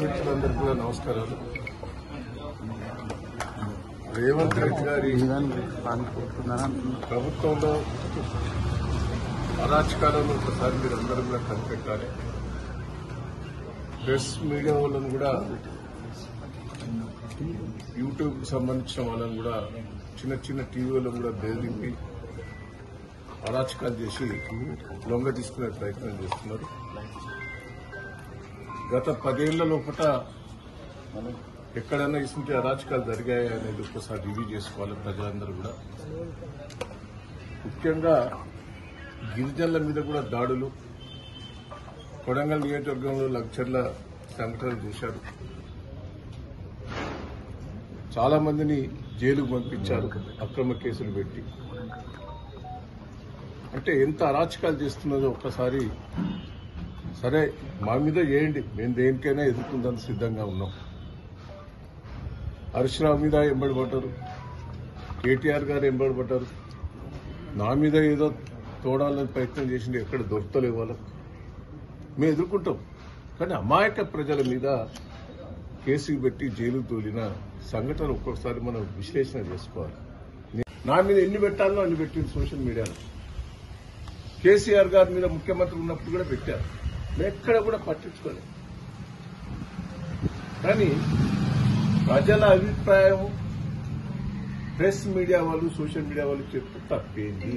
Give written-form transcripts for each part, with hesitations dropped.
మిత్రులందరికీ కూడా నమస్కారాలు. రేవంత్ రెడ్డి గారి ప్రభుత్వంలో అరాచకాలను ఒకసారి మీరు అందరూ కూడా కనిపెట్టాలి. ప్రెస్ మీడియా వాళ్ళని కూడా యూట్యూబ్ కు సంబంధించిన వాళ్ళని కూడా చిన్న చిన్న టీవీలను కూడా బెదిరించి అరాచకాలు చేసి లొంగ తీసుకునే ప్రయత్నం చేస్తున్నారు. గత 10 ఏళ్ల లోపల ఎక్కడైనా ఇసుంటి అరాచకాలు జరిగాయి అనేది ఒక్కసారి రివ్యూ చేసుకోవాలి ప్రజలందరూ కూడా. ముఖ్యంగా గిరిజనుల మీద కూడా దాడులు, కొడంగల్ నియోజకవర్గంలో లక్షల సంఘటనలు చేశారు. చాలా మందిని జైలుకు పంపించారు అక్రమ కేసులు పెట్టి. అంటే ఎంత అరాచకాలు చేస్తున్నదో ఒక్కసారి. సరే, మా మీద చేయండి, మేము దేనికైనా ఎదుర్కొందానికి సిద్ధంగా ఉన్నాం. హరీష్ రావు మీద ఎంబడిపడ్డారు, కేటీఆర్ గారు ఎంబడిపడ్డారు. నా మీద ఏదో తోడాలని ప్రయత్నం చేసింది, ఎక్కడ దొరకలేవు వాళ్ళకు. మేము ఎదుర్కొంటాం. కానీ అమాయక ప్రజల మీద కేసులు పెట్టి జైలుకు తోలిన సంఘటన ఒక్కొక్కసారి మనం విశ్లేషణ చేసుకోవాలి. నా మీద ఎన్ని పెట్టాలో అన్ని పెట్టింది సోషల్ మీడియాలో. కేసీఆర్ గారి మీద ముఖ్యమంత్రి ఉన్నప్పుడు కూడా పెట్టారు, ఎక్కడ కూడా పట్టించుకోలేదు. కానీ ప్రజల అభిప్రాయం ప్రెస్ మీడియా వాళ్ళు, సోషల్ మీడియా వాళ్ళు చెప్తే తప్పేంది?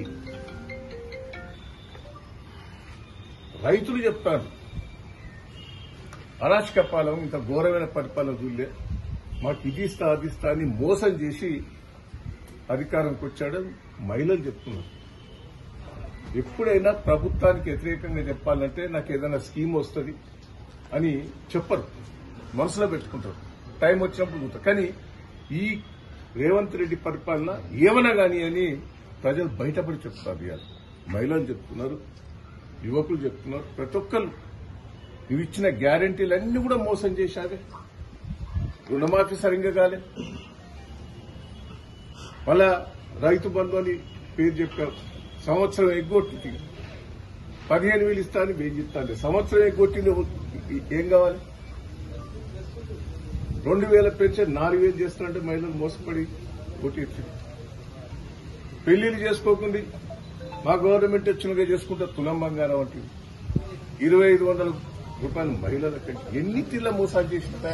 రైతులు చెప్తారు అరాచక పాలన, ఇంత ఘోరమైన పరిపాలన చూడలే, మాకు ఇది ఇస్తా అది ఇస్తా అని మోసం చేసి అధికారంకి వచ్చాడు. మహిళలు చెప్తున్నారు. ఎప్పుడైనా ప్రభుత్వానికి వ్యతిరేకంగా చెప్పాలంటే నాకు ఏదైనా స్కీమ్ వస్తుంది అని చెప్పరు, మనసులో పెట్టుకుంటారు, టైం వచ్చినప్పుడు కూర్చో. కానీ ఈ రేవంత్ రెడ్డి పరిపాలన ఏమన్నా గాని అని ప్రజలు బయటపడి చెప్తారు. ఇవాళ మహిళలు చెప్తున్నారు, యువకులు చెప్తున్నారు, ప్రతి ఒక్కరు ఇవి ఇచ్చిన గ్యారంటీలన్నీ కూడా మోసం చేశారే. రుణమాఫీ సరిగ్గా కాలే, మళ్ళా రైతు బంధు అని పేరు చెప్పారు. సంవత్సరం ఎగ్గొట్టి 15,000 ఇస్తా అని వేయిస్తాను. సంవత్సరం ఎగ్గొట్టింది ఏం కావాలి? 2,000 పెన్షన్ 4,000 చేస్తానంటే మహిళలు మోసపడి కొట్టి పెళ్లిళ్ళు చేసుకోకుండా మా గవర్నమెంట్ వచ్చినగా చేసుకుంటే తులం బంగారం అంటే 2,500 రూపాయలు మహిళల పెన్షన్. ఎన్ని తీర్ల మోసాలు చేసిందా?